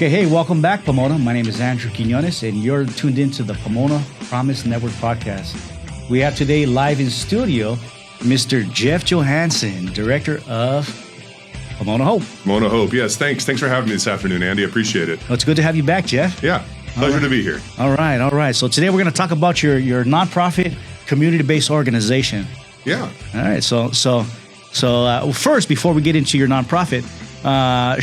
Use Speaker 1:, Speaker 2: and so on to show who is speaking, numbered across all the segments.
Speaker 1: Okay, hey, welcome back, Pomona. My name is Andrew Quinones, and you're tuned into the Pomona Promise Network podcast. We have today live in studio, Mr. Jeff Johannsen, director of Pomona Hope.
Speaker 2: Pomona Hope, yes. Thanks for having me this afternoon, Andy. I appreciate it.
Speaker 1: Well, it's good to have you back, Jeff.
Speaker 2: Yeah, pleasure to be here.
Speaker 1: All right. So today we're going to talk about your nonprofit, community-based organization.
Speaker 2: Yeah.
Speaker 1: All right. So first, before we get into your nonprofit,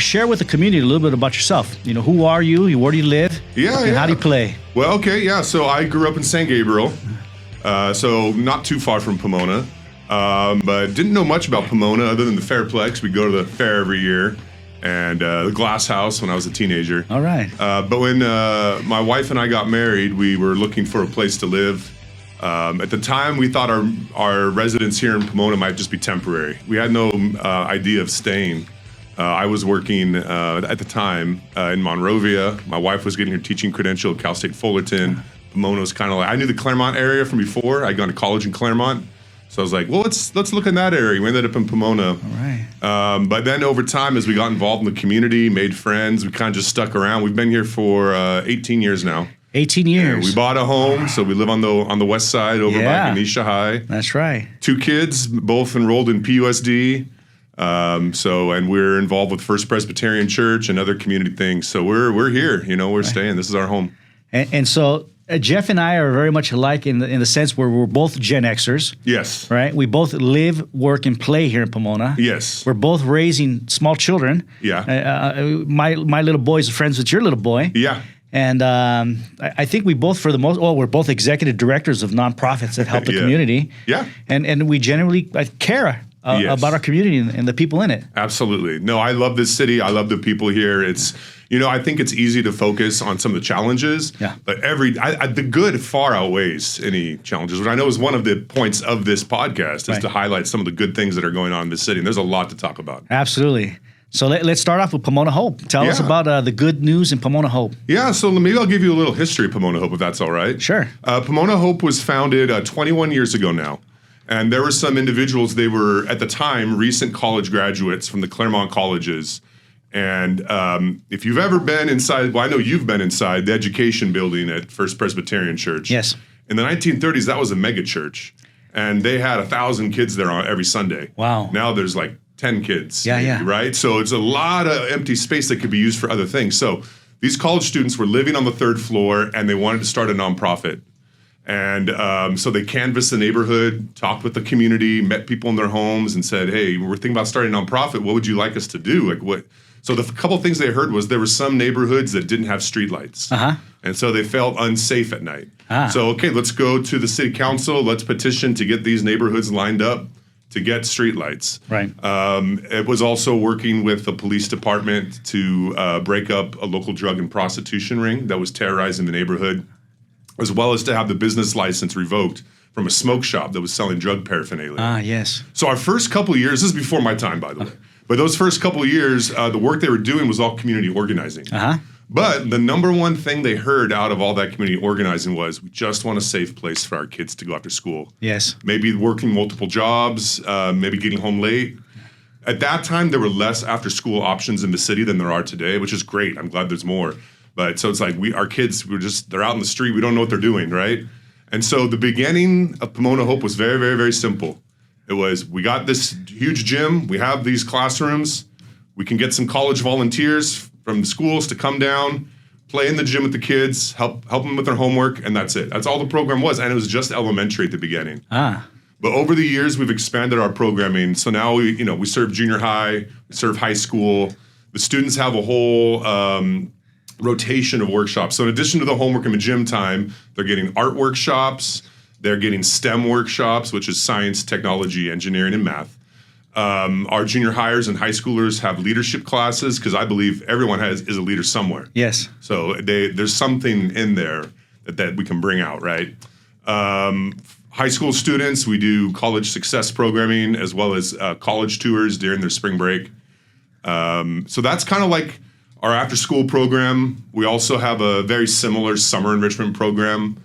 Speaker 1: share with the community a little bit about yourself. You know, who are you? Where do you live? And how do you play?
Speaker 2: Well, okay, yeah. So I grew up in San Gabriel, so not too far from Pomona, but didn't know much about Pomona other than the Fairplex. We go to the fair every year, and the Glass House when I was a teenager.
Speaker 1: All right.
Speaker 2: But when my wife and I got married, we were looking for a place to live. At the time, we thought our residence here in Pomona might just be temporary. We had no idea of staying. I was working at the time in Monrovia. My wife was getting her teaching credential at Cal State Fullerton. Pomona was kind of like, I knew the Claremont area from before. I'd gone to college in Claremont. So I was like, well, let's look in that area. We ended up in Pomona.
Speaker 1: All right.
Speaker 2: But then over time, as we got involved in the community, made friends, we kind of just stuck around. We've been here for 18 years now.
Speaker 1: 18 years.
Speaker 2: And we bought a home, so we live on the west side over by Ganesha High.
Speaker 1: That's right.
Speaker 2: 2 kids, both enrolled in PUSD. And we're involved with First Presbyterian Church and other community things. So we're here, we're staying. This is our home.
Speaker 1: And so Jeff and I are very much alike in the sense where we're both Gen Xers.
Speaker 2: Yes.
Speaker 1: Right? We both live, work, and play here in Pomona.
Speaker 2: Yes.
Speaker 1: We're both raising small children.
Speaker 2: Yeah.
Speaker 1: My little boy is friends with your little boy.
Speaker 2: Yeah.
Speaker 1: And I think we both, we're both executive directors of nonprofits that help the community.
Speaker 2: Yeah.
Speaker 1: And we generally care about our community and the people in it.
Speaker 2: Absolutely. No, I love this city. I love the people here. It's, I think it's easy to focus on some of the challenges.
Speaker 1: Yeah.
Speaker 2: But the good far outweighs any challenges, which I know is one of the points of this podcast, is to highlight some of the good things that are going on in this city. And there's a lot to talk about.
Speaker 1: Absolutely. So let's start off with Pomona Hope. Tell us about the good news in Pomona Hope.
Speaker 2: Yeah, so maybe I'll give you a little history of Pomona Hope, if that's all right.
Speaker 1: Sure.
Speaker 2: Pomona Hope was founded 21 years ago now. And there were some individuals, they were, at the time, recent college graduates from the Claremont colleges. And if you've ever been inside, well, I know you've been inside the education building at First Presbyterian Church.
Speaker 1: Yes.
Speaker 2: In the 1930s, that was a mega church. And they had 1,000 kids there every Sunday.
Speaker 1: Wow.
Speaker 2: Now there's like 10 kids.
Speaker 1: Yeah.
Speaker 2: Right? So it's a lot of empty space that could be used for other things. So these college students were living on the 3rd floor, and they wanted to start a nonprofit. And so they canvassed the neighborhood, talked with the community, met people in their homes, and said, hey, we're thinking about starting a nonprofit. What would you like us to do? Like what? So the couple of things they heard was there were some neighborhoods that didn't have streetlights. And so they felt unsafe at night. So, okay, let's go to the city council. Let's petition to get these neighborhoods lined up to get streetlights.
Speaker 1: Right.
Speaker 2: It was also working with the police department to break up a local drug and prostitution ring that was terrorizing the neighborhood, as well as to have the business license revoked from a smoke shop that was selling drug paraphernalia.
Speaker 1: Yes.
Speaker 2: So our first couple of years, this is before my time, by the way, but those first couple of years, the work they were doing was all community organizing. But the number one thing they heard out of all that community organizing was, we just want a safe place for our kids to go after school.
Speaker 1: Yes.
Speaker 2: Maybe working multiple jobs, maybe getting home late. At that time, there were less after-school options in the city than there are today, which is great. I'm glad there's more. But so it's like our kids, they're out in the street. We don't know what they're doing, right? And so the beginning of Pomona Hope was very, very, very simple. It was, we got this huge gym. We have these classrooms. We can get some college volunteers from the schools to come down, play in the gym with the kids, help them with their homework, and that's it. That's all the program was, and it was just elementary at the beginning. But over the years, we've expanded our programming. So now we serve junior high, we serve high school. The students have a whole rotation of workshops. So in addition to the homework and the gym time, they're getting art workshops, they're getting STEM workshops, which is science, technology, engineering, and math. Our junior hires and high schoolers have leadership classes, because I believe everyone is a leader somewhere.
Speaker 1: Yes.
Speaker 2: So there's something in there that we can bring out, right? High school students, we do college success programming as well as college tours during their spring break. So that's kind of like our after-school program. We also have a very similar summer enrichment program.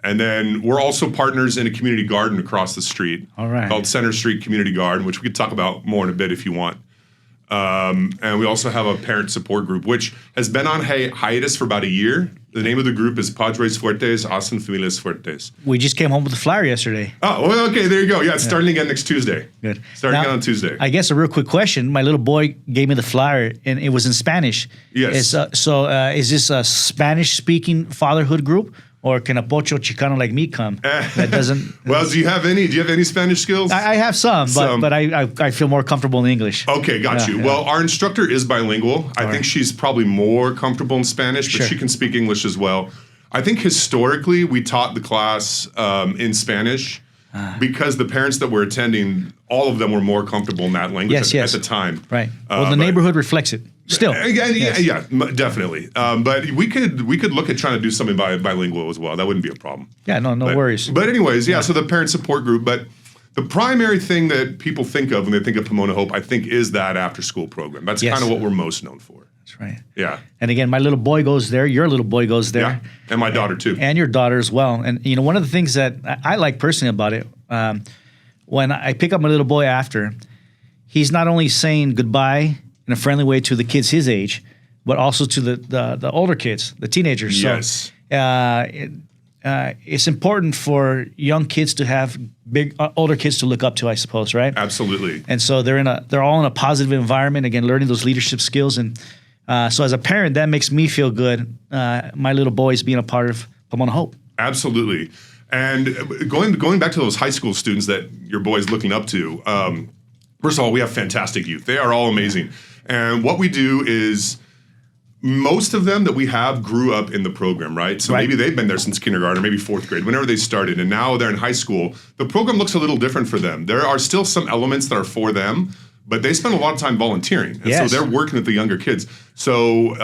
Speaker 2: And then we're also partners in a community garden across the street.
Speaker 1: All right.
Speaker 2: Called Center Street Community Garden, which we could talk about more in a bit if you want. And we also have a parent support group, which has been on hiatus for about a year. The name of the group is Padres Fuertes, Hacen Familias Fuertes.
Speaker 1: We just came home with the flyer yesterday.
Speaker 2: Oh, well, okay, there you go. Yeah, it's starting again next Tuesday.
Speaker 1: Good.
Speaker 2: Starting again on Tuesday.
Speaker 1: I guess a real quick question. My little boy gave me the flyer, and it was in Spanish.
Speaker 2: Yes.
Speaker 1: Is this a Spanish-speaking fatherhood group? Or can a pocho chicano like me come? That doesn't.
Speaker 2: Well, do you have any Spanish skills?
Speaker 1: I have some, but I feel more comfortable in English.
Speaker 2: Okay, got you. Yeah. Well, our instructor is bilingual. I think she's probably more comfortable in Spanish, but she can speak English as well. I think historically we taught the class in Spanish because the parents that were attending, all of them were more comfortable in that language at the time.
Speaker 1: Right. Well, the neighborhood reflects it. Still,
Speaker 2: yeah, definitely. But we could look at trying to do something bilingual as well. That wouldn't be a problem.
Speaker 1: Yeah, no worries.
Speaker 2: But anyways, so the parent support group. But the primary thing that people think of when they think of Pomona Hope, I think, is that after-school program. That's kind of what we're most known for.
Speaker 1: That's right.
Speaker 2: Yeah.
Speaker 1: And again, my little boy goes there. Your little boy goes there.
Speaker 2: Yeah, and my daughter too.
Speaker 1: And your daughter as well. And one of the things that I like personally about it, when I pick up my little boy after, he's not only saying goodbye in a friendly way to the kids his age, but also to the older kids, the teenagers.
Speaker 2: Yes.
Speaker 1: So it's important for young kids to have older kids to look up to, I suppose, right?
Speaker 2: Absolutely.
Speaker 1: And so they're all in a positive environment, again, learning those leadership skills. And so as a parent, that makes me feel good. My little boy is being a part of Pomona Hope.
Speaker 2: Absolutely. And going back to those high school students that your boy is looking up to, first of all, we have fantastic youth. They are all amazing. And what we do is most of them that we have grew up in the program, right? So maybe they've been there since kindergarten, or maybe fourth grade, whenever they started, and now they're in high school. The program looks a little different for them. There are still some elements that are for them, but they spend a lot of time volunteering. And so they're working with the younger kids. So,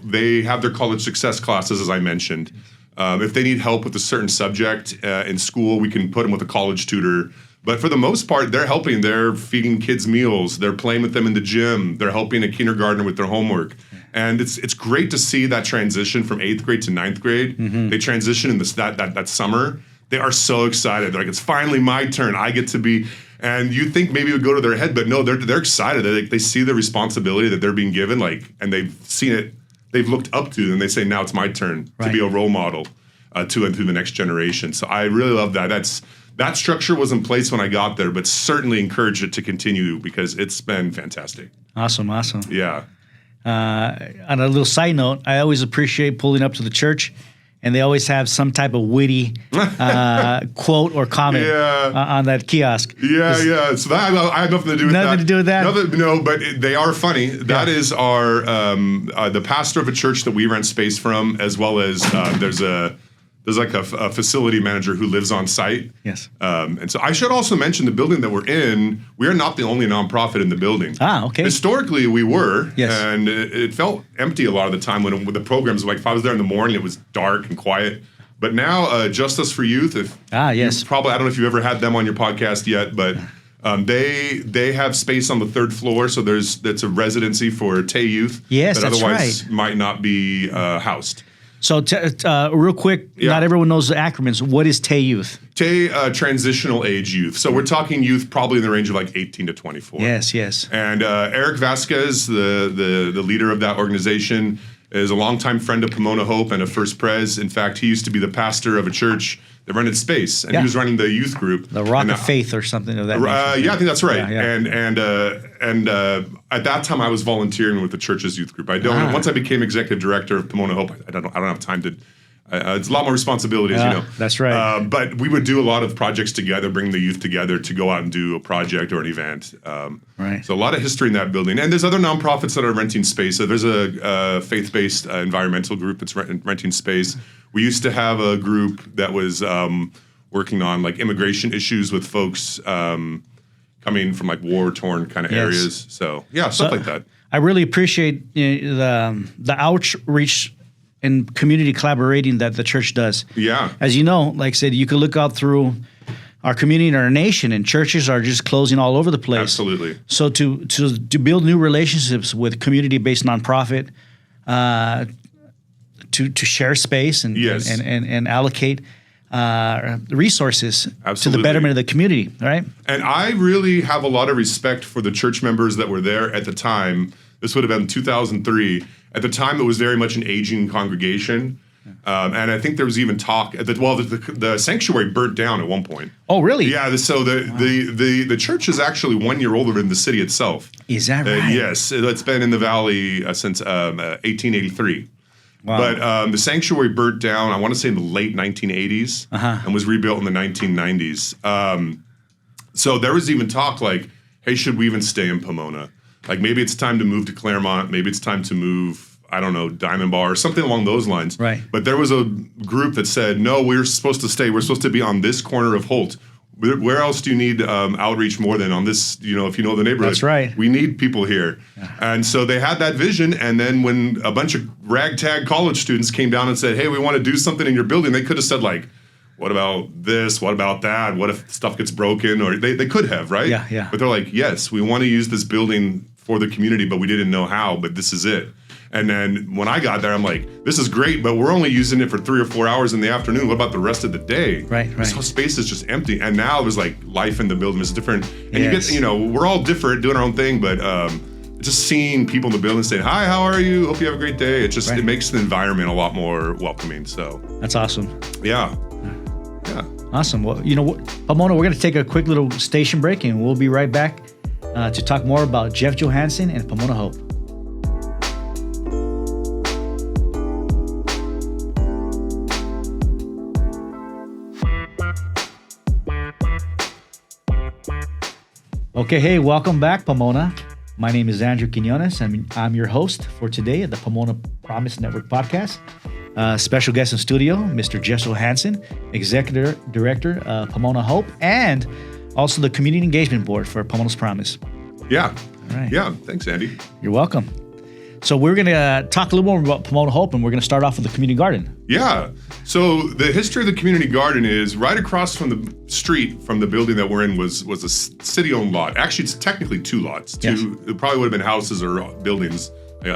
Speaker 2: they have their college success classes, as I mentioned. If they need help with a certain subject in school, we can put them with a college tutor. But for the most part, they're helping. They're feeding kids meals. They're playing with them in the gym. They're helping a kindergartner with their homework. And it's great to see that transition from 8th grade to 9th grade. Mm-hmm. They transition in that summer. They are so excited. They're like, it's finally my turn. I get to be. And you think maybe it would go to their head, but no, they're excited. They see the responsibility that they're being given, and they've seen it. They've looked up to it, and they say, now it's my turn to be a role model to and through the next generation. So I really love that. That structure was in place when I got there, but certainly encourage it to continue because it's been fantastic.
Speaker 1: Awesome.
Speaker 2: Yeah.
Speaker 1: On a little side note, I always appreciate pulling up to the church, and they always have some type of witty quote or comment on that kiosk.
Speaker 2: Yeah. So I have nothing to do with that.
Speaker 1: Nothing to do with that?
Speaker 2: No, but they are funny. That is our the pastor of a church that we rent space from, as well as there's like a facility manager who lives on site.
Speaker 1: Yes.
Speaker 2: And so I should also mention the building that we're in, we are not the only nonprofit in the building.
Speaker 1: Ah, okay.
Speaker 2: Historically, we were.
Speaker 1: Yes.
Speaker 2: And it felt empty a lot of the time when the programs, like if I was there in the morning, it was dark and quiet. But now, Justice for Youth,
Speaker 1: yes.
Speaker 2: Probably, I don't know if you've ever had them on your podcast yet, but they have space on the 3rd floor, so that's a residency for Tay youth
Speaker 1: that
Speaker 2: otherwise might not be housed.
Speaker 1: So real quick, not everyone knows the acronyms. What is Tay Youth?
Speaker 2: Tay Transitional Age Youth. So we're talking youth probably in the range of like 18 to 24.
Speaker 1: Yes.
Speaker 2: And Eric Vasquez, the leader of that organization, is a longtime friend of Pomona Hope and a First Pres. In fact, he used to be the pastor of a church that rented space, and he was running the youth group.
Speaker 1: The Rock of Faith or something of that nature.
Speaker 2: I think that's right.
Speaker 1: Yeah.
Speaker 2: And at that time, I was volunteering with the church's youth group. Once I became executive director of Pomona Hope, I don't have time to. It's a lot more responsibility, as you know.
Speaker 1: That's right.
Speaker 2: But we would do a lot of projects together, bring the youth together to go out and do a project or an event.
Speaker 1: Right.
Speaker 2: So a lot of history in that building. And there's other nonprofits that are renting space. So there's a faith-based environmental group that's renting space. We used to have a group that was working on like immigration issues with folks coming from like war-torn kind of areas. So stuff like that. I
Speaker 1: really appreciate the outreach and community collaborating that the church does.
Speaker 2: Yeah.
Speaker 1: As you know, like I said, you can look out through our community and our nation, and churches are just closing all over the place.
Speaker 2: Absolutely.
Speaker 1: So to build new relationships with community-based nonprofit, to share space and allocate, resources to
Speaker 2: Absolutely.
Speaker 1: the betterment of the community, right?
Speaker 2: And I really have a lot of respect for the church members that were there at the time. This would have been 2003. At the time, it was very much an aging congregation. And I think there was even talk that the sanctuary burnt down at one point.
Speaker 1: Oh, really?
Speaker 2: Yeah. So the church is actually 1 year older than the city itself.
Speaker 1: Is that right?
Speaker 2: Yes, it's been in the valley since 1883.
Speaker 1: Wow.
Speaker 2: But the sanctuary burnt down, I want to say in the late 1980s and was rebuilt in the 1990s. So there was even talk like, hey, should we even stay in Pomona? Like maybe it's time to move to Claremont. Maybe it's time to move, I don't know, Diamond Bar or something along those lines.
Speaker 1: Right.
Speaker 2: But there was a group that said, no, we're supposed to stay. We're supposed to be on this corner of Holt. Where else do you need outreach more than on this, if you know the neighborhood?
Speaker 1: That's right.
Speaker 2: We need people here. Yeah. And so they had that vision, and then when a bunch of ragtag college students came down and said, hey, we want to do something in your building, they could have said like, what about this? What about that? What if stuff gets broken? Or they could have, right?
Speaker 1: Yeah.
Speaker 2: But they're like, yes, we want to use this building for the community, but we didn't know how, but this is it. And then when I got there, I'm like, this is great, but we're only using it for 3 or 4 hours in the afternoon. What about the rest of the day?
Speaker 1: Right.
Speaker 2: This whole space is just empty. And now there's like life in the building is different. And
Speaker 1: Yes.
Speaker 2: you get, we're all different, doing our own thing, but just seeing people in the building saying, hi, how are you? Hope you have a great day. It just, It makes the environment a lot more welcoming. So
Speaker 1: That's awesome.
Speaker 2: Yeah.
Speaker 1: Awesome. Well, Pomona, we're going to take a quick little station break, and we'll be right back to talk more about Jeff Johannsen and Pomona Hope. Okay, hey, welcome back, Pomona. My name is Andrew Quinones, and I'm your host for today at the Pomona Promise Network podcast. Special guest in studio, Mr. Jeff Johannsen, Executive Director of Pomona Hope, and also the Community Engagement Board for Pomona's Promise.
Speaker 2: Yeah.
Speaker 1: All right.
Speaker 2: Yeah. Thanks, Andy.
Speaker 1: You're welcome. So we're going to talk a little more about Pomona Hope, and we're going to start off with the community garden.
Speaker 2: Yeah. So the history of the community garden is right across from the street from the building that we're in was a city-owned lot. Actually, it's technically 2 lots. It probably would have been houses or buildings,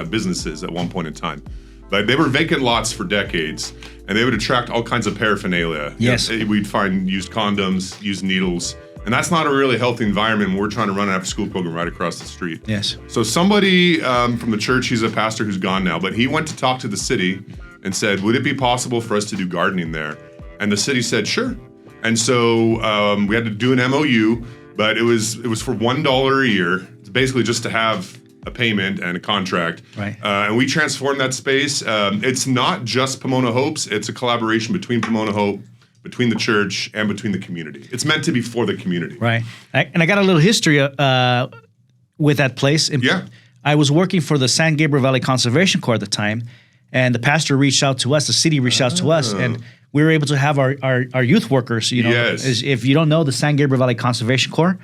Speaker 2: businesses at one point in time. But they were vacant lots for decades, and they would attract all kinds of paraphernalia.
Speaker 1: Yes.
Speaker 2: We'd find used condoms, used needles, and that's not a really healthy environment when we're trying to run an after-school program right across the street.
Speaker 1: Yes.
Speaker 2: So somebody from the church, he's a pastor who's gone now, but he went to talk to the city and said, would it be possible for us to do gardening there? And the city said, sure. And so we had to do an MOU, but it was for $1 a year. It's basically just to have a payment and a contract.
Speaker 1: Right.
Speaker 2: And we transformed that space. It's not just Pomona Hope's, it's a collaboration between Pomona Hope, between the church, and between the community. It's meant to be for the community.
Speaker 1: Right. And I got a little history with that place.
Speaker 2: Yeah.
Speaker 1: I was working for the San Gabriel Valley Conservation Corps at the time, and the pastor reached out to us, the city reached out to us, and we were able to have our youth workers,
Speaker 2: Yes.
Speaker 1: If you don't know, the San Gabriel Valley Conservation Corps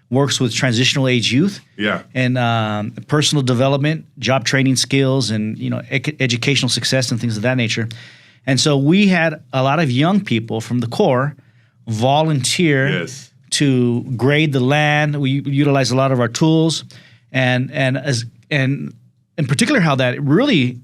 Speaker 1: works with transitional age youth.
Speaker 2: Yeah.
Speaker 1: And personal development, job training skills, and educational success and things of that nature. And so we had a lot of young people from the Corps volunteer to grade the land. We utilized a lot of our tools, and in particular, how that really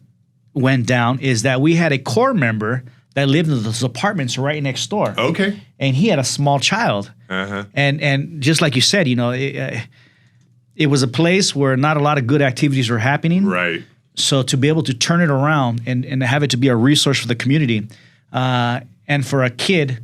Speaker 1: went down is that we had a Corps member that lived in those apartments right next door.
Speaker 2: Okay.
Speaker 1: And he had a small child.
Speaker 2: Uh-huh.
Speaker 1: And just like you said, it was a place where not a lot of good activities were happening.
Speaker 2: Right.
Speaker 1: So to be able to turn it around and have it to be a resource for the community, and for a kid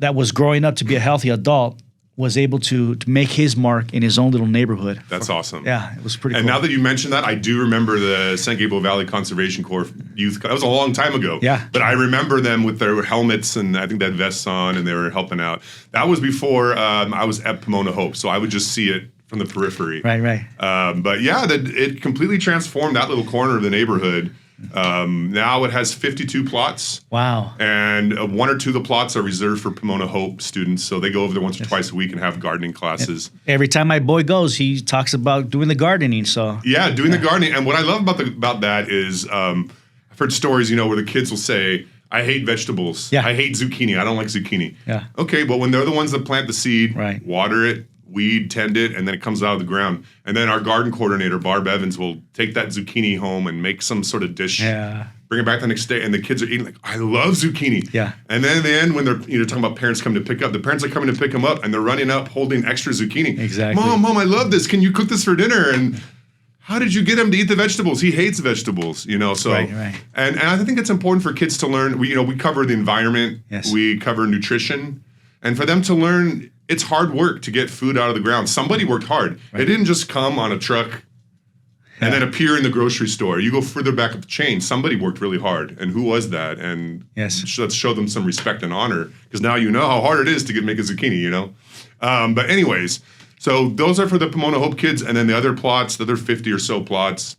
Speaker 1: that was growing up to be a healthy adult, was able to make his mark in his own little neighborhood.
Speaker 2: That's awesome.
Speaker 1: Yeah, it was pretty cool.
Speaker 2: And now that you mentioned that, I do remember the San Gabriel Valley Conservation Corps youth. That was a long time ago.
Speaker 1: Yeah.
Speaker 2: But I remember them with their helmets and I think they had vests on and they were helping out. That was before I was at Pomona Hope, so I would just see it from the periphery.
Speaker 1: Right.
Speaker 2: But yeah, it completely transformed that little corner of the neighborhood. Now it has 52 plots.
Speaker 1: Wow.
Speaker 2: And 1 or 2 of the plots are reserved for Pomona Hope students. So they go over there once or twice a week and have gardening classes.
Speaker 1: Every time my boy goes, he talks about doing the gardening. So
Speaker 2: yeah, doing the gardening. And what I love about that is I've heard stories, where the kids will say, I hate vegetables.
Speaker 1: Yeah.
Speaker 2: I hate zucchini. I don't like zucchini.
Speaker 1: Yeah.
Speaker 2: Okay, but when they're the ones that plant the seed,
Speaker 1: Right.
Speaker 2: water it, weed, tend it, and then it comes out of the ground. And then our garden coordinator, Barb Evans, will take that zucchini home and make some sort of dish, bring it back the next day, and the kids are eating like, I love zucchini.
Speaker 1: Yeah.
Speaker 2: And then in the end, when they're talking about parents coming to pick up, the parents are coming to pick them up, and they're running up holding extra zucchini.
Speaker 1: Exactly.
Speaker 2: Mom, I love this. Can you cook this for dinner? And how did you get him to eat the vegetables? He hates vegetables, So
Speaker 1: right.
Speaker 2: And I think it's important for kids to learn. We cover the environment.
Speaker 1: Yes.
Speaker 2: We cover nutrition, and for them to learn, it's hard work to get food out of the ground. Somebody worked hard. It didn't just come on a truck and then appear in the grocery store. You go further back up the chain. Somebody worked really hard, and who was that? And let's show them some respect and honor, because now you know how hard it is to make a zucchini. But anyways, so those are for the Pomona Hope kids, and then the other plots, the other 50 or so plots,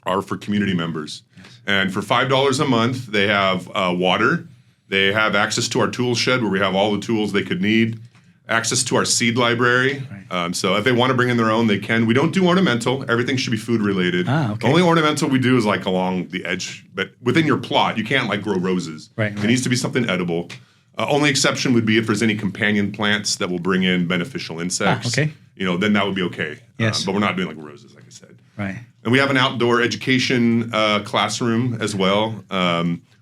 Speaker 2: are for community members. Yes. And for $5 a month, they have water. They have access to our tool shed where we have all the tools they could need. Access to our seed library. Right. So if they want to bring in their own, they can. We don't do ornamental. Everything should be food related.
Speaker 1: Okay.
Speaker 2: The only ornamental we do is like along the edge, but within your plot, you can't like grow roses.
Speaker 1: Right.
Speaker 2: It needs to be something edible. Only exception would be if there's any companion plants that will bring in beneficial insects.
Speaker 1: Okay.
Speaker 2: Then that would be okay.
Speaker 1: Yes.
Speaker 2: But we're not doing like roses, like I said.
Speaker 1: Right.
Speaker 2: And we have an outdoor education classroom as well.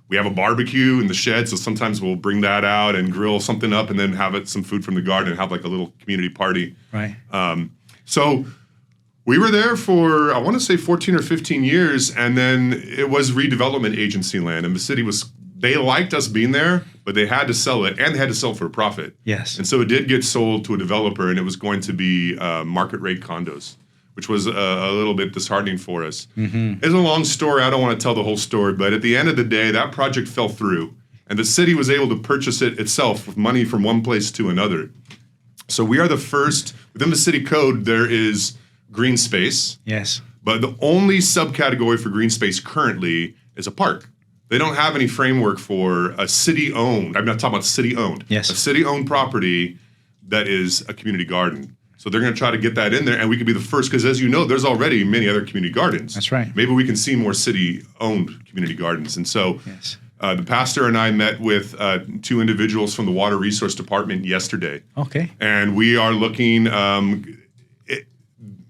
Speaker 2: We have a barbecue in the shed, so sometimes we'll bring that out and grill something up and then have some food from the garden and have like a little community party.
Speaker 1: Right.
Speaker 2: So we were there for, I want to say 14 or 15 years, and then it was redevelopment agency land, and the city they liked us being there, but they had to sell it, and they had to sell it for a profit.
Speaker 1: Yes.
Speaker 2: And so it did get sold to a developer, and it was going to be market rate condos, which was a little bit disheartening for us. Mm-hmm. It's a long story. I don't want to tell the whole story, but at the end of the day, that project fell through, and the city was able to purchase it itself with money from one place to another. So we are the first, within the city code, there is green space.
Speaker 1: Yes.
Speaker 2: But the only subcategory for green space currently is a park. They don't have any framework for a city-owned, I'm not talking about city-owned,
Speaker 1: yes,
Speaker 2: a city-owned property that is a community garden. So they're going to try to get that in there, and we could be the first, because as you know, there's already many other community gardens.
Speaker 1: That's right.
Speaker 2: Maybe we can see more city-owned community gardens. And so
Speaker 1: yes,
Speaker 2: the pastor and I met with 2 individuals from the Water Resource Department yesterday.
Speaker 1: Okay.
Speaker 2: And we are looking,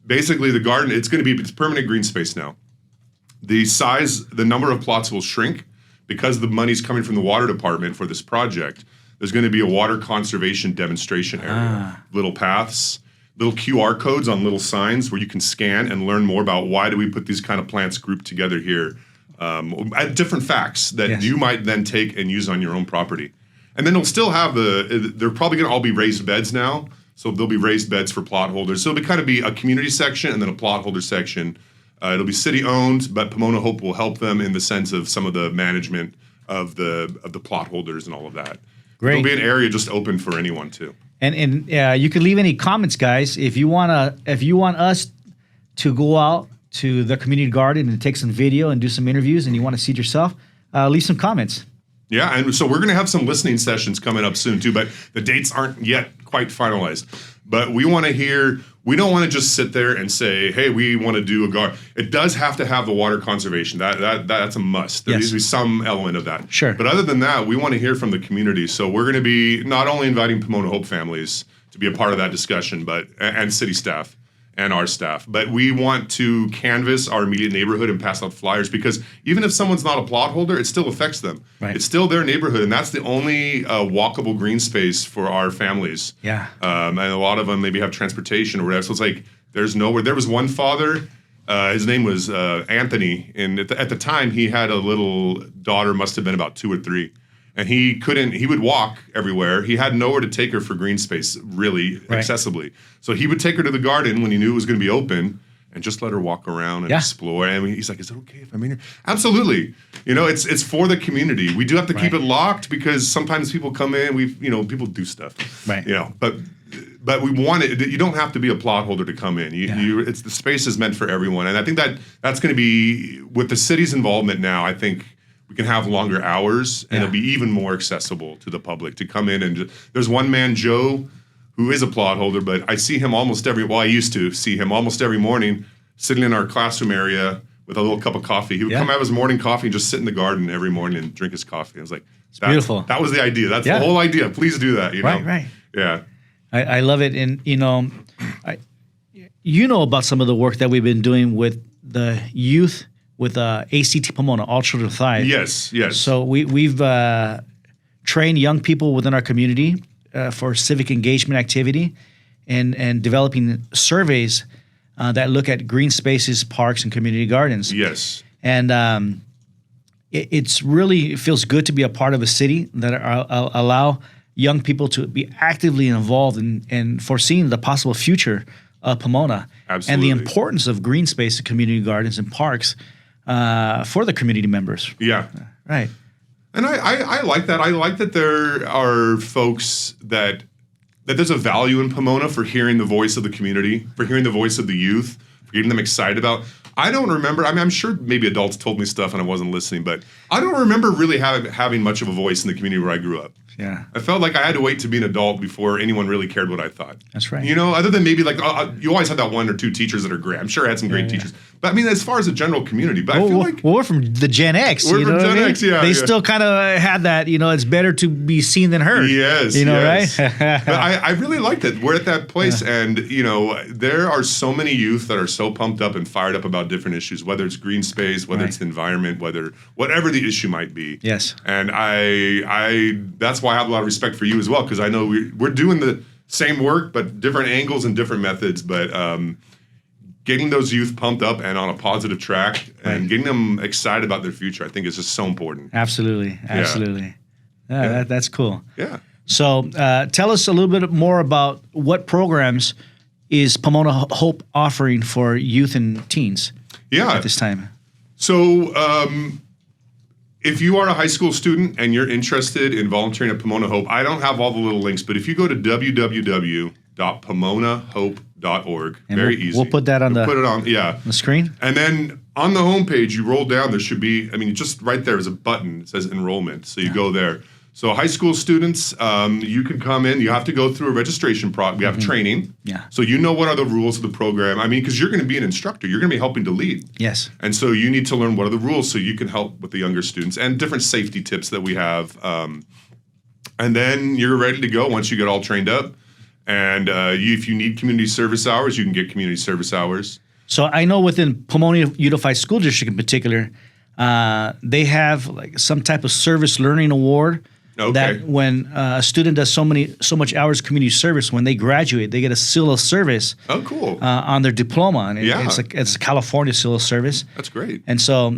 Speaker 2: basically the garden, it's permanent green space now. The number of plots will shrink because the money's coming from the water department for this project. There's going to be a water conservation demonstration area, little paths, little QR codes on little signs where you can scan and learn more about why do we put these kind of plants grouped together here, at different facts that you might then take and use on your own property. And then it'll still have they're probably going to all be raised beds now. So there'll be raised beds for plot holders. So it'll be a community section and then a plot holder section. It'll be city-owned, but Pomona Hope will help them in the sense of some of the management of the plot holders and all of that.
Speaker 1: Great.
Speaker 2: There'll be an area just open for anyone too.
Speaker 1: And you can leave any comments, guys. If you want us to go out to the community garden and take some video and do some interviews, and you want to see it yourself, leave some comments.
Speaker 2: Yeah, and so we're going to have some listening sessions coming up soon too, but the dates aren't yet quite finalized. But we want to hear. We don't want to just sit there and say, "Hey, we want to do a garden." It does have to have the water conservation. That's a must. There needs to be some element of that.
Speaker 1: Sure.
Speaker 2: But other than that, we want to hear from the community. So we're going to be not only inviting Pomona Hope families to be a part of that discussion, and city staff and our staff, but we want to canvass our immediate neighborhood and pass out flyers, because even if someone's not a plot holder, it still affects them.
Speaker 1: Right.
Speaker 2: It's still their neighborhood, and that's the only walkable green space for our families.
Speaker 1: Yeah.
Speaker 2: And a lot of them maybe have transportation or whatever. So it's like there's nowhere. There was one father, his name was Anthony, and at the time he had a little daughter, must have been about 2 or 3. And he would walk everywhere. He had nowhere to take her for green space, really accessibly. So he would take her to the garden when he knew it was going to be open and just let her walk around and explore. And he's like, "Is it okay if I'm in here?" Absolutely. It's for the community. We do have to keep it locked because sometimes people come in, people do stuff.
Speaker 1: Right.
Speaker 2: But we want it. You don't have to be a plot holder to come in. It's the space is meant for everyone. And I think that's going to be, with the city's involvement now, I think we can have longer hours, and it'll be even more accessible to the public to come in. And there's one man, Joe, who is a plot holder, but I see him I used to see him almost every morning sitting in our classroom area with a little cup of coffee. He would come have his morning coffee and just sit in the garden every morning and drink his coffee. I was like,
Speaker 1: beautiful.
Speaker 2: That was the idea. That's the whole idea. Please do that.
Speaker 1: Right.
Speaker 2: Yeah.
Speaker 1: I love it. And, about some of the work that we've been doing with the youth with ACT Pomona, All Children Thrive.
Speaker 2: Yes, yes.
Speaker 1: So we've trained young people within our community for civic engagement activity and developing surveys that look at green spaces, parks, and community gardens.
Speaker 2: Yes.
Speaker 1: And it's really feels good to be a part of a city that allow young people to be actively involved in foreseeing the possible future of Pomona.
Speaker 2: Absolutely.
Speaker 1: And the importance of green space and community gardens and parks for the community members.
Speaker 2: Yeah.
Speaker 1: Right.
Speaker 2: And I like that. I like that there are folks that there's a value in Pomona for hearing the voice of the community, for hearing the voice of the youth, for getting them excited about. I don't remember. I mean, I'm sure maybe adults told me stuff and I wasn't listening, but I don't remember really having much of a voice in the community where I grew up.
Speaker 1: Yeah.
Speaker 2: I felt like I had to wait to be an adult before anyone really cared what I thought.
Speaker 1: That's right.
Speaker 2: You know, other than maybe like, you always have that one or two teachers that are great. I'm sure I had some great teachers. But I mean, as far as the general community, but I feel like...
Speaker 1: Well, we're from the Gen X.
Speaker 2: We're from Gen X, yeah.
Speaker 1: They still kind of had that, it's better to be seen than heard.
Speaker 2: Yes,
Speaker 1: yes.
Speaker 2: Right? But I really like that. We're at that place and, there are so many youth that are so pumped up and fired up about different issues, whether it's green space, whether it's the environment, whatever the issue might be.
Speaker 1: Yes.
Speaker 2: And I that's why I have a lot of respect for you as well, because I know we're doing the same work, but different angles and different methods. But getting those youth pumped up and on a positive track and getting them excited about their future, I think is just so important.
Speaker 1: Absolutely. That's cool.
Speaker 2: Yeah.
Speaker 1: So tell us a little bit more about what programs is Pomona Hope offering for youth and teens at this time.
Speaker 2: So if you are a high school student and you're interested in volunteering at Pomona Hope, I don't have all the little links, but if you go to www.pomonahope.org, very easy.
Speaker 1: We'll put that on
Speaker 2: the
Speaker 1: screen.
Speaker 2: And then on the homepage, you roll down, there should be, just right there is a button. It says enrollment. So you go there. So high school students, you can come in. You have to go through a registration process. We have training.
Speaker 1: Yeah.
Speaker 2: So you know what are the rules of the program. Because you're going to be an instructor. You're going to be helping to lead.
Speaker 1: Yes.
Speaker 2: And so you need to learn what are the rules so you can help with the younger students and different safety tips that we have. And then you're ready to go once you get all trained up. And if you need community service hours, you can get community service hours.
Speaker 1: So I know within Pomona Unified School District in particular, they have like some type of service learning award.
Speaker 2: Okay.
Speaker 1: That when a student does so much hours of community service, when they graduate, they get a seal of service.
Speaker 2: Oh, cool!
Speaker 1: On their diploma, and
Speaker 2: it's
Speaker 1: a California seal of service.
Speaker 2: That's great.
Speaker 1: And so,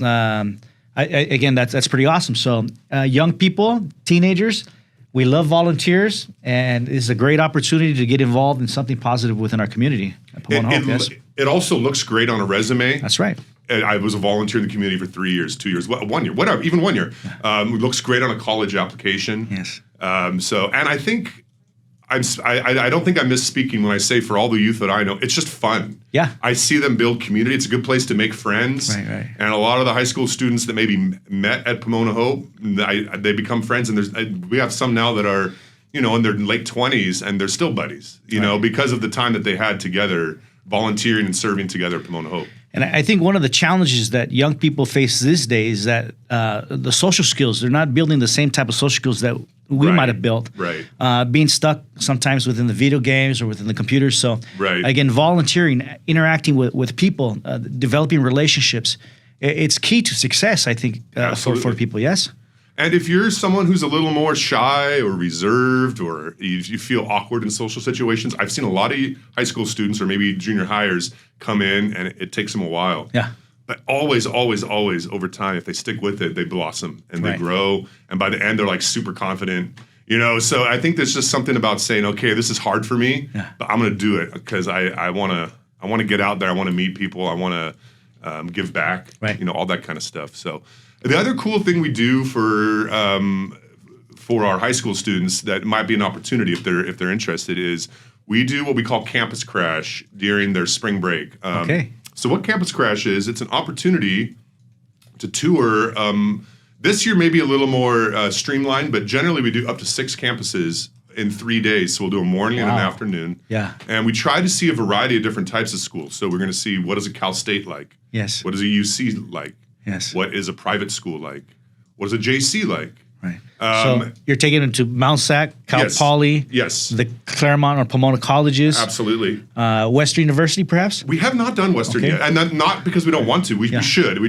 Speaker 1: again, that's pretty awesome. So, young people, teenagers, we love volunteers, and it's a great opportunity to get involved in something positive within our community at Pomona Hope. Yes.
Speaker 2: It also looks great on a resume.
Speaker 1: That's right.
Speaker 2: And I was a volunteer in the community for 3 years, 2 years, 1 year, whatever, even 1 year. It looks great on a college application.
Speaker 1: Yes.
Speaker 2: And I think I don't think I'm misspeaking when I say for all the youth that I know, it's just fun.
Speaker 1: Yeah.
Speaker 2: I see them build community. It's a good place to make friends.
Speaker 1: Right.
Speaker 2: And a lot of the high school students that maybe met at Pomona Hope, they become friends. And we have some now that are, in their late 20s and they're still buddies, because of the time that they had together volunteering and serving together at Pomona Hope.
Speaker 1: And I think one of the challenges that young people face this day is that the social skills, they're not building the same type of social skills that we might have built.
Speaker 2: Right.
Speaker 1: Being stuck sometimes within the video games or within the computers. So, again, volunteering, interacting with people, developing relationships, it's key to success, I think, for people, yes?
Speaker 2: And if you're someone who's a little more shy or reserved or you feel awkward in social situations, I've seen a lot of high school students or maybe junior hires come in and it takes them a while.
Speaker 1: Yeah.
Speaker 2: But always, always, always over time, if they stick with it, they blossom and they grow. And by the end, they're like super confident. So I think there's just something about saying, okay, this is hard for me, but I'm going to do it because I want to get out there. I want to meet people. I want to give back, all that kind of stuff. So the other cool thing we do for our high school students that might be an opportunity if they're interested is we do what we call Campus Crash during their spring break.
Speaker 1: Okay.
Speaker 2: So what Campus Crash is, it's an opportunity to tour. This year maybe a little more streamlined, but generally we do up to 6 campuses in 3 days. So we'll do a morning and an afternoon.
Speaker 1: Yeah.
Speaker 2: And we try to see a variety of different types of schools. So we're going to see what is a Cal State like?
Speaker 1: Yes.
Speaker 2: What is a UC like?
Speaker 1: Yes.
Speaker 2: What is a private school like? What is a JC like?
Speaker 1: Right. So you're taking them to Mount Sac, Cal
Speaker 2: Yes.
Speaker 1: Poly,
Speaker 2: Yes.
Speaker 1: the Claremont or Pomona colleges,
Speaker 2: Absolutely.
Speaker 1: Western University, perhaps.
Speaker 2: We have not done Western
Speaker 1: Okay.
Speaker 2: yet, and not because we don't want to. We should. We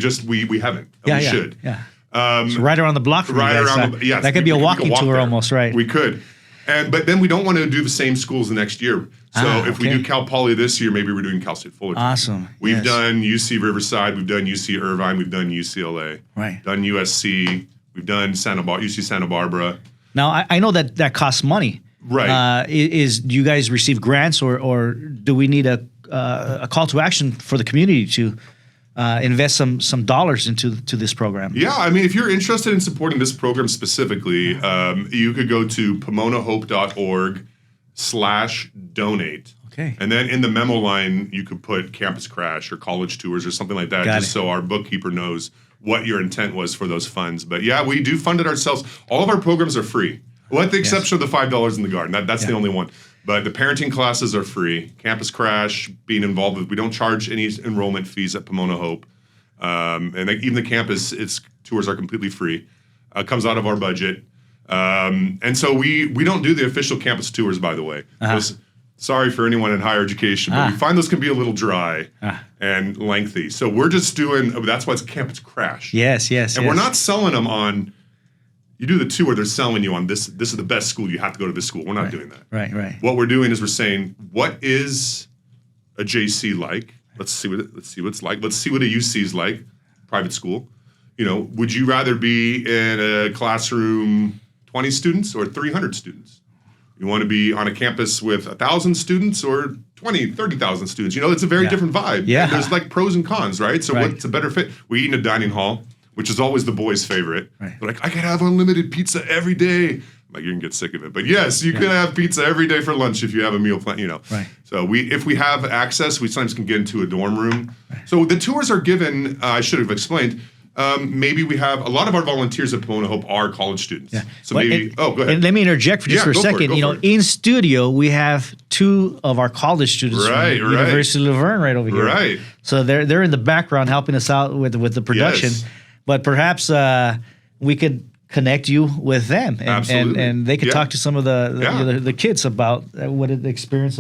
Speaker 2: haven't. And we
Speaker 1: Yeah.
Speaker 2: should.
Speaker 1: Yeah. So right around the block from
Speaker 2: Right
Speaker 1: you guys.
Speaker 2: around. Yes,
Speaker 1: that could be a
Speaker 2: we could
Speaker 1: walking
Speaker 2: walk
Speaker 1: tour
Speaker 2: there.
Speaker 1: almost, right?
Speaker 2: We could. But then we don't want to do the same schools the next year. So if we
Speaker 1: okay.
Speaker 2: do Cal Poly this year, maybe we're doing Cal State Fullerton.
Speaker 1: Awesome.
Speaker 2: We've
Speaker 1: Yes.
Speaker 2: done UC Riverside. We've done UC Irvine. We've done UCLA.
Speaker 1: Right.
Speaker 2: Done USC. We've done UC Santa Barbara.
Speaker 1: Now I know that costs money.
Speaker 2: Right.
Speaker 1: Do you guys receive grants or do we need a call to action for the community to invest some dollars into this program?
Speaker 2: Yeah, I mean, if you're interested in supporting this program specifically, you could go to pomonahope.org/donate.
Speaker 1: Okay.
Speaker 2: And then in the memo line, you could put Campus Crash or college tours or something like that,
Speaker 1: Got
Speaker 2: just
Speaker 1: it.
Speaker 2: so our bookkeeper knows what your intent was for those funds. But yeah, we do fund it ourselves. All of our programs are free, with the exception of the $5 in the garden. That's the only one. But the parenting classes are free. Campus Crash, being involved with, we don't charge any enrollment fees at Pomona Hope. And even the campus, its tours are completely free. Comes out of our budget. And so we don't do the official campus tours, by the way. Sorry for anyone in higher education, but we find those can be a little dry and lengthy. So we're just doing, that's why it's Campus Crash.
Speaker 1: Yes.
Speaker 2: And we're not selling them on, you do the tour, they're selling you on this is the best school, you have to go to this school. We're not doing that.
Speaker 1: Right.
Speaker 2: What we're doing is we're saying, what is a JC like? Let's see what it's like. Let's see what a UC is like, private school. Would you rather be in a classroom 20 students or 300 students? You want to be on a campus with 1,000 students or 20, 30,000 students? It's a very different vibe.
Speaker 1: Yeah.
Speaker 2: And there's like pros and cons, right? So what's a better fit? We eat in a dining hall, which is always the boys' favorite.
Speaker 1: Right.
Speaker 2: They're like, I could have unlimited pizza every day. I'm like, you can get sick of it. But yes, you could have pizza every day for lunch if you have a meal plan,
Speaker 1: Right.
Speaker 2: So if we have access, we sometimes can get into a dorm room. Right. So the tours are given, I should have explained, maybe we have a lot of our volunteers at Pomona Hope are college students. Yeah. So go ahead.
Speaker 1: And let me interject for just for a second. In studio, we have two of our college students from University of Laverne right over here.
Speaker 2: Right.
Speaker 1: So they're in the background helping us out with the production.
Speaker 2: Yes.
Speaker 1: But perhaps we could connect you with them, and they could talk to some of the kids about what the experience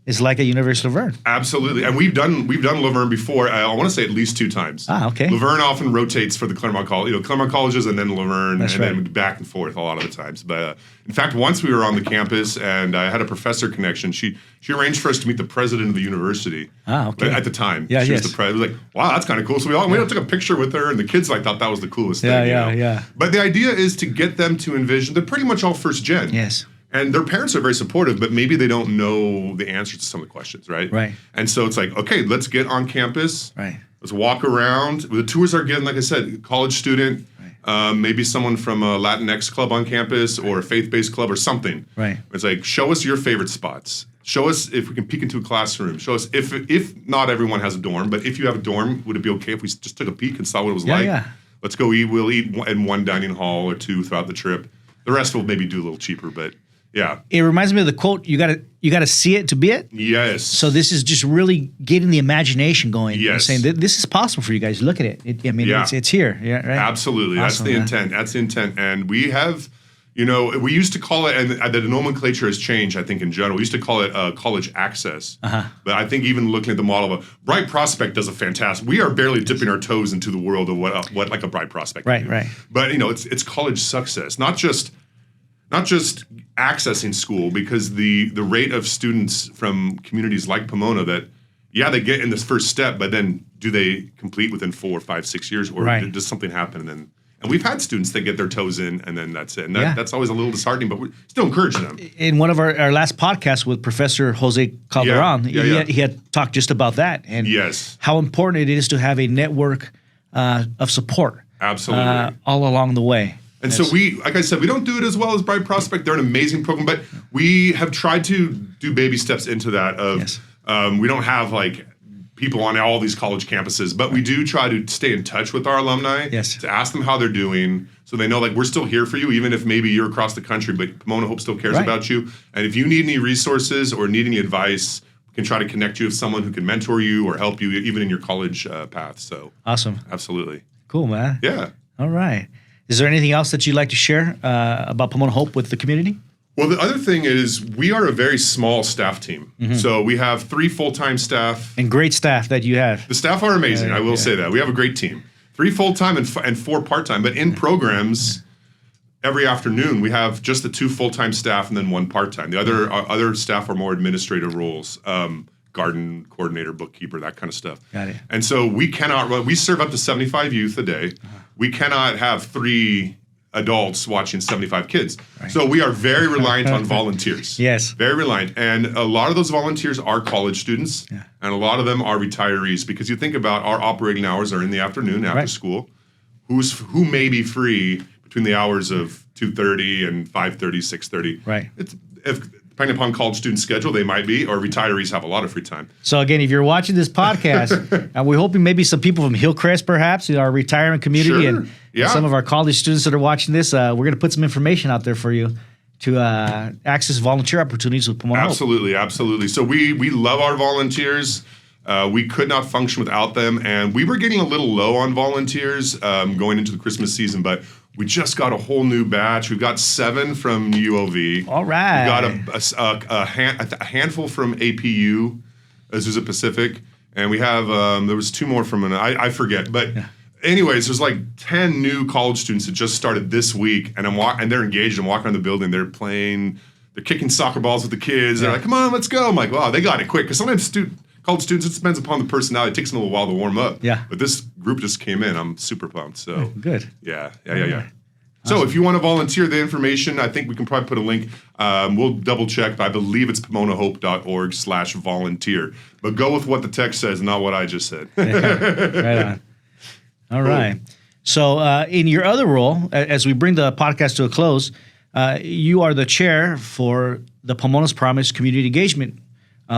Speaker 1: is like at University of Laverne.
Speaker 2: Absolutely, and we've done Laverne before. I want to say at least 2 times.
Speaker 1: Okay.
Speaker 2: Laverne often rotates for the Claremont College, Claremont colleges, and then Laverne,
Speaker 1: That's right.
Speaker 2: then back and forth a lot of the times. But in fact, once we were on the campus, and I had a professor connection. She arranged for us to meet the president of the university.
Speaker 1: Okay.
Speaker 2: At the time,
Speaker 1: Yeah,
Speaker 2: she was the president. It was like, wow, that's kind of cool. So we all took a picture with her, and the kids thought that was the coolest thing.
Speaker 1: Yeah.
Speaker 2: But the idea is to get them to envision. They're pretty much all first gen.
Speaker 1: Yes.
Speaker 2: And their parents are very supportive, but maybe they don't know the answers to some of the questions, right?
Speaker 1: Right.
Speaker 2: And so it's like, okay, let's get on campus.
Speaker 1: Right.
Speaker 2: Let's walk around. The tours are given, like I said, college student, maybe someone from a Latinx club on campus or a faith-based club or something.
Speaker 1: Right.
Speaker 2: It's like, show us your favorite spots. Show us if we can peek into a classroom. Show us if not everyone has a dorm, but if you have a dorm, would it be okay if we just took a peek and saw what it was like?
Speaker 1: Yeah.
Speaker 2: Let's go eat. We'll eat in one dining hall or 2 throughout the trip. The rest will maybe do a little cheaper, but yeah.
Speaker 1: It reminds me of the quote, you gotta see it to be it.
Speaker 2: Yes.
Speaker 1: So this is just really getting the imagination going.
Speaker 2: Yes.
Speaker 1: Saying that this is possible for you guys. Look at it. It's here. Yeah, right.
Speaker 2: Absolutely.
Speaker 1: Awesome,
Speaker 2: That's the intent. And we have, we used to call it, and the nomenclature has changed, I think, in general. We used to call it college access. But I think even looking at the model of Bright Prospect does a fantastic, we are barely dipping our toes into the world of what like a Bright Prospect
Speaker 1: Right.
Speaker 2: But, it's college success, not just accessing school, because the rate of students from communities like Pomona that, they get in this first step, but then do they complete within 4, 5, 6 years, or does something happen? And we've had students that get their toes in, and then that's it. And that's always a little disheartening, but we're still encouraging them.
Speaker 1: In one of our last podcasts with Professor Jose Calderon, he had talked just about that, and how important it is to have a network of support.
Speaker 2: Absolutely.
Speaker 1: All along the way.
Speaker 2: And so like I said, we don't do it as well as Bright Prospect. They're an amazing program, but we have tried to do baby steps into that we don't have people on all these college campuses, but we do try to stay in touch with our alumni to ask them how they're doing, so they know we're still here for you, even if maybe you're across the country, but Pomona Hope still cares about you. And if you need any resources or need any advice, we can try to connect you with someone who can mentor you or help you even in your college path. So
Speaker 1: awesome.
Speaker 2: Absolutely.
Speaker 1: Cool, man.
Speaker 2: Yeah.
Speaker 1: All right. Is there anything else that you'd like to share about Pomona Hope with the community?
Speaker 2: Well, the other thing is we are a very small staff team. So we have 3 full-time staff.
Speaker 1: And great staff that you have.
Speaker 2: The staff are amazing. I will say that. We have a great team. 3 full-time and 4 part-time. But in programs, every afternoon, we have just the 2 full-time staff and then 1 part-time. The other staff are more administrative roles, garden coordinator, bookkeeper, that kind of stuff.
Speaker 1: Got it.
Speaker 2: And so we serve up to 75 youth a day. We cannot have 3 adults watching 75 kids. Right. So we are very reliant on volunteers.
Speaker 1: Yes.
Speaker 2: Very reliant. And a lot of those volunteers are college students, and a lot of them are retirees, because you think about our operating hours are in the afternoon after school. Who may be free between the hours of 2:30 and 5:30, 6:30.
Speaker 1: Right.
Speaker 2: Depending upon college student schedule, they might be, or retirees have a lot of free time.
Speaker 1: So again, if you're watching this podcast, and we're hoping maybe some people from Hillcrest, perhaps, in our retirement community, and some of our college students that are watching this, we're going to put some information out there for you to access volunteer opportunities with Pomona Hope.
Speaker 2: Absolutely. So we love our volunteers. We could not function without them, and we were getting a little low on volunteers going into the Christmas season, but we just got a whole new batch. We've got 7 from UOV.
Speaker 1: All right.
Speaker 2: We got a handful from APU, Azusa Pacific, and we have there was 2 more from I forget, but. Anyways, there's like 10 new college students that just started this week, and they're engaged. I'm walking around the building. They're playing. They're kicking soccer balls with the kids. They're like, "Come on, let's go!" I'm like, "Wow, they got it quick." Because sometimes college students, it depends upon the personality. It takes them a little while to warm up.
Speaker 1: Yeah.
Speaker 2: But this group just came in. I'm super pumped. So
Speaker 1: good.
Speaker 2: Yeah. So if you want to volunteer, the information, I think we can probably put a link. We'll double check, but I believe it's pomonahope.org/volunteer. But go with what the text says, not what I just said.
Speaker 1: Right on. All right. So in your other role, as we bring the podcast to a close, you are the chair for the Pomona's Promise Community Engagement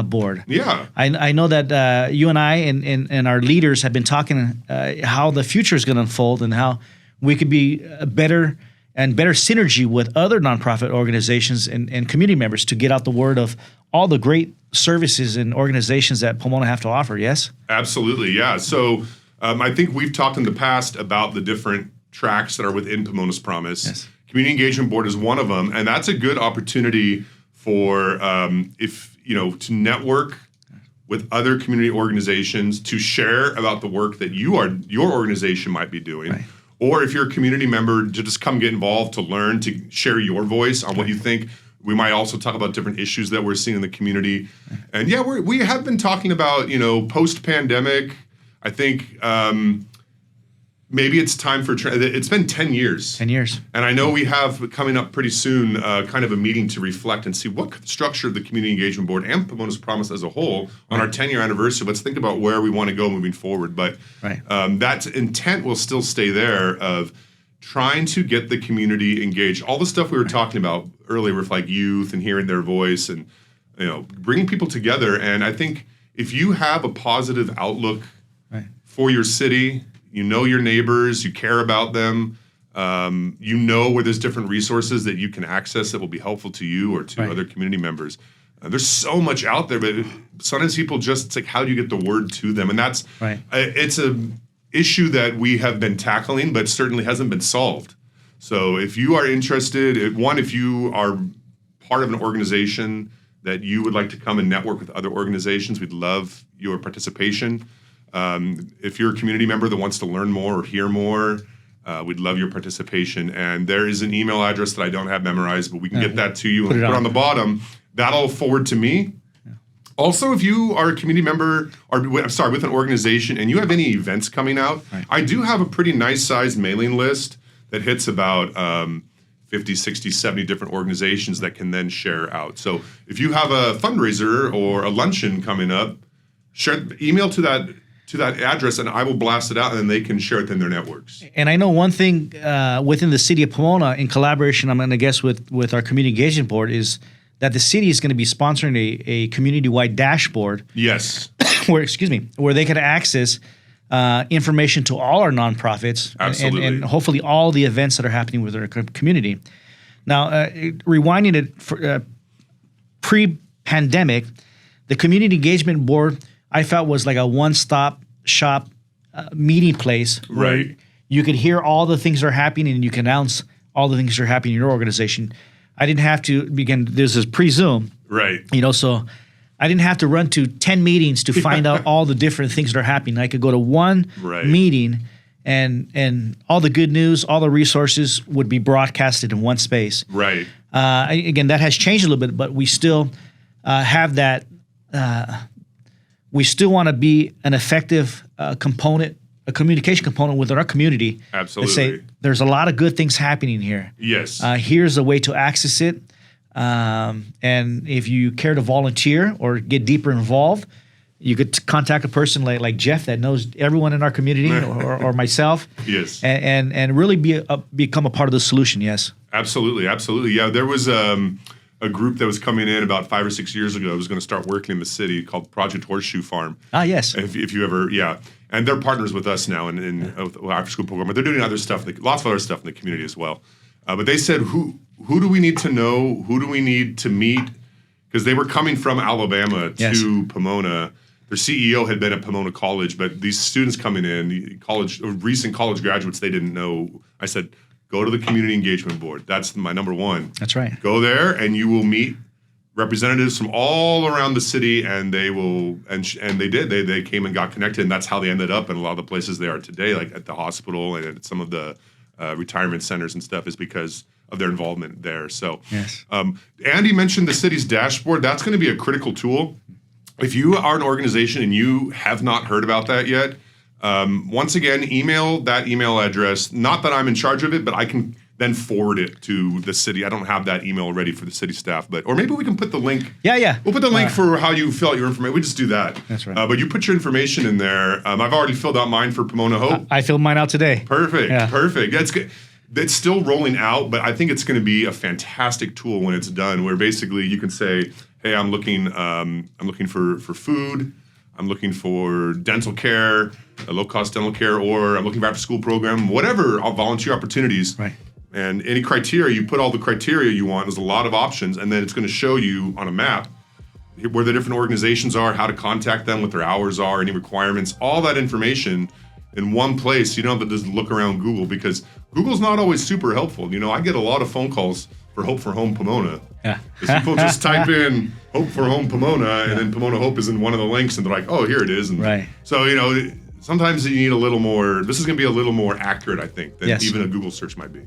Speaker 1: Board.
Speaker 2: Yeah.
Speaker 1: I know that you and I and our leaders have been talking how the future is going to unfold and how we could be better synergy with other nonprofit organizations and community members to get out the word of all the great services and organizations that Pomona have to offer, yes?
Speaker 2: Absolutely, yeah. So I think we've talked in the past about the different tracks that are within Pomona's Promise.
Speaker 1: Yes.
Speaker 2: Community Engagement Board is one of them, and that's a good opportunity for to network with other community organizations, to share about the work that your organization might be doing.
Speaker 1: Right.
Speaker 2: Or if you're a community member, to just come get involved, to learn, to share your voice on what you think. We might also talk about different issues that we're seeing in the community. And yeah, we have been talking about, post-pandemic, I think maybe it's time for it's been 10 years.
Speaker 1: 10 years.
Speaker 2: And I know we have coming up pretty soon kind of a meeting to reflect and see what could structure the Community Engagement Board and Pomona's Promise as a whole on our 10-year anniversary. Let's think about where we want to go moving forward. But that intent will still stay there of trying to get the community engaged. All the stuff we were talking about earlier with like youth and hearing their voice and bringing people together. And I think if you have a positive outlook for your city, your neighbors, you care about them, where there's different resources that you can access that will be helpful to you or to other community members. There's so much out there, but sometimes people it's like, how do you get the word to them? And that's, it's an issue that we have been tackling, but certainly hasn't been solved. So if you are interested, if you are part of an organization that you would like to come and network with other organizations, we'd love your participation. If you're a community member that wants to learn more or hear more, we'd love your participation. And there is an email address that I don't have memorized, but we can get that to you and put it on the bottom. That'll forward to me. Yeah. Also, if you are a community member, with an organization, and you have any events coming out, I do have a pretty nice sized mailing list that hits about 50, 60, 70 different organizations that can then share out. So if you have a fundraiser or a luncheon coming up, email to that address, and I will blast it out, and then they can share it in their networks. And
Speaker 1: I know one thing within the city of Pomona, in collaboration, I'm going to guess with our community engagement board, is that the city is going to be sponsoring a community-wide dashboard.
Speaker 2: Yes.
Speaker 1: where they can access information to all our nonprofits.
Speaker 2: Absolutely.
Speaker 1: And hopefully all the events that are happening with our community. Now, rewinding it for, pre-pandemic, the community engagement board I felt was like a one-stop shop meeting place where you could hear all the things that are happening and you can announce all the things that are happening in your organization. I didn't have to begin. This is pre-Zoom,
Speaker 2: Right.
Speaker 1: so I didn't have to run to 10 meetings to find out all the different things that are happening. I could go to one meeting and all the good news, all the resources would be broadcasted in one space.
Speaker 2: Right.
Speaker 1: Again, that has changed a little bit, but we still have that. We still want to be an effective component, a communication component within our community.
Speaker 2: Absolutely.
Speaker 1: To say there's a lot of good things happening here.
Speaker 2: Yes.
Speaker 1: Here's a way to access it. And if you care to volunteer or get deeper involved, you could contact a person like Jeff that knows everyone in our community or myself.
Speaker 2: Yes.
Speaker 1: And really become a part of the solution. Yes.
Speaker 2: Absolutely. Absolutely. Yeah. There was a group that was coming in about 5 or 6 years ago. That was going to start working in the city called Project Horseshoe Farm.
Speaker 1: Ah, yes.
Speaker 2: If you ever, and they're partners with us now in after school program. But they're doing other stuff, lots of other stuff in the community as well. But they said, who do we need to know? Who do we need to meet? Because they were coming from Alabama to Pomona. Their CEO had been at Pomona College, but these students coming in, recent college graduates, they didn't know. I said, go to the Community Engagement Board. That's my number one.
Speaker 1: That's right.
Speaker 2: Go there, and you will meet representatives from all around the city, and they will, and they did. They came and got connected, and that's how they ended up in a lot of the places they are today, like at the hospital and at some of the retirement centers and stuff, is because of their involvement there. So,
Speaker 1: yes.
Speaker 2: Andy mentioned the city's dashboard. That's going to be a critical tool. If you are an organization and you have not heard about that yet, once again, email that email address. Not that I'm in charge of it, but I can then forward it to the city. I don't have that email ready for the city staff, or maybe we can put the link.
Speaker 1: Yeah.
Speaker 2: We'll put the link for how you fill out your information. We just do that.
Speaker 1: That's right.
Speaker 2: But you put your information in there. I've already filled out mine for Pomona Hope.
Speaker 1: I filled mine out today.
Speaker 2: Perfect.
Speaker 1: Yeah.
Speaker 2: Perfect. That's good. It's still rolling out, but I think it's going to be a fantastic tool when it's done. Where basically you can say, "Hey, I'm looking for food. I'm looking for dental care, a low-cost dental care, or I'm looking for after-school program, whatever volunteer opportunities."
Speaker 1: Right.
Speaker 2: And any criteria, you put all the criteria you want. There's a lot of options, and then it's going to show you on a map where the different organizations are, how to contact them, what their hours are, any requirements, all that information in one place. You don't have to just look around Google, because Google's not always super helpful. I get a lot of phone calls for Hope for Home Pomona.
Speaker 1: Yeah.
Speaker 2: Because people just type in Hope for Home Pomona, and then Pomona Hope is in one of the links, and they're like, oh, here it is. And
Speaker 1: right.
Speaker 2: So, sometimes you need a little more, this is going to be a little more accurate, I think, than even a Google search might be,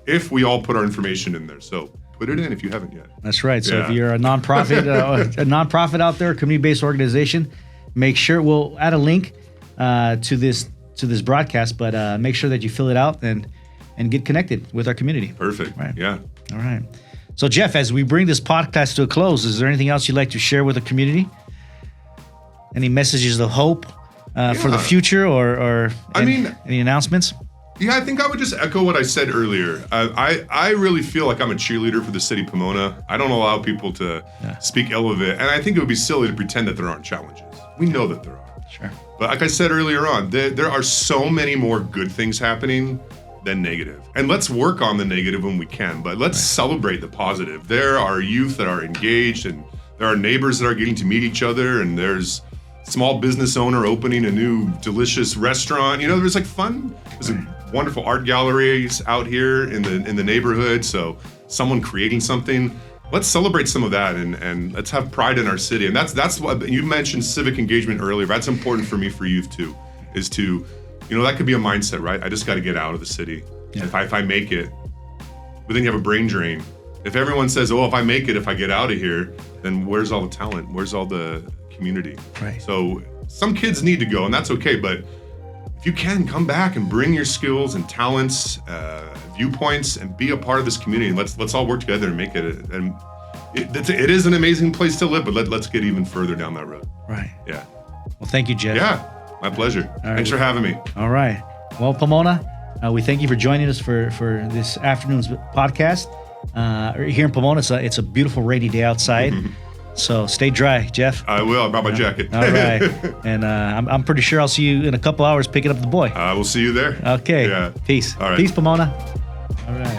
Speaker 2: if we all put our information in there. So put it in if you haven't yet.
Speaker 1: That's right. So if you're a nonprofit out there, a community-based organization, make sure we'll add a link to this broadcast, but make sure that you fill it out and get connected with our community.
Speaker 2: Perfect.
Speaker 1: Right.
Speaker 2: Yeah.
Speaker 1: All right. So Jeff, as we bring this podcast to a close, is there anything else you'd like to share with the community? Any messages of hope for the future, or any announcements?
Speaker 2: Yeah, I think I would just echo what I said earlier. I really feel like I'm a cheerleader for the city of Pomona. I don't allow people to speak ill of it, and I think it would be silly to pretend that there aren't challenges. We know that there are.
Speaker 1: Sure.
Speaker 2: But like I said earlier on, there are so many more good things happening than negative. And let's work on the negative when we can, but let's celebrate the positive. There are youth that are engaged, and there are neighbors that are getting to meet each other, and there's small business owner opening a new delicious restaurant. There's like fun. There's wonderful art galleries out here in the neighborhood. So someone creating something. Let's celebrate some of that, and let's have pride in our city. And that's what you mentioned, civic engagement earlier. That's important for me for youth too, is to, that could be a mindset, right? I just got to get out of the city. Yeah. If I make it, but then you have a brain drain. If everyone says, oh, if I make it, if I get out of here, then where's all the talent? Where's all the community?
Speaker 1: Right.
Speaker 2: So some kids need to go, and that's okay. But if you can, come back and bring your skills and talents, viewpoints, and be a part of this community. And let's all work together and make it. And it is an amazing place to live, but let's get even further down that road.
Speaker 1: Right.
Speaker 2: Yeah.
Speaker 1: Well, thank you, Jeff.
Speaker 2: Yeah, my pleasure.
Speaker 1: Right.
Speaker 2: Thanks for having me.
Speaker 1: All right. Well, Pomona, we thank you for joining us for this afternoon's podcast. Here in Pomona, it's a beautiful rainy day outside. So stay dry, Jeff.
Speaker 2: I will. I brought my jacket.
Speaker 1: All right. And I'm pretty sure I'll see you in a couple hours picking up the boy.
Speaker 2: I will see you there.
Speaker 1: Okay.
Speaker 2: Yeah.
Speaker 1: Peace.
Speaker 2: All right.
Speaker 1: Peace, Pomona. All right.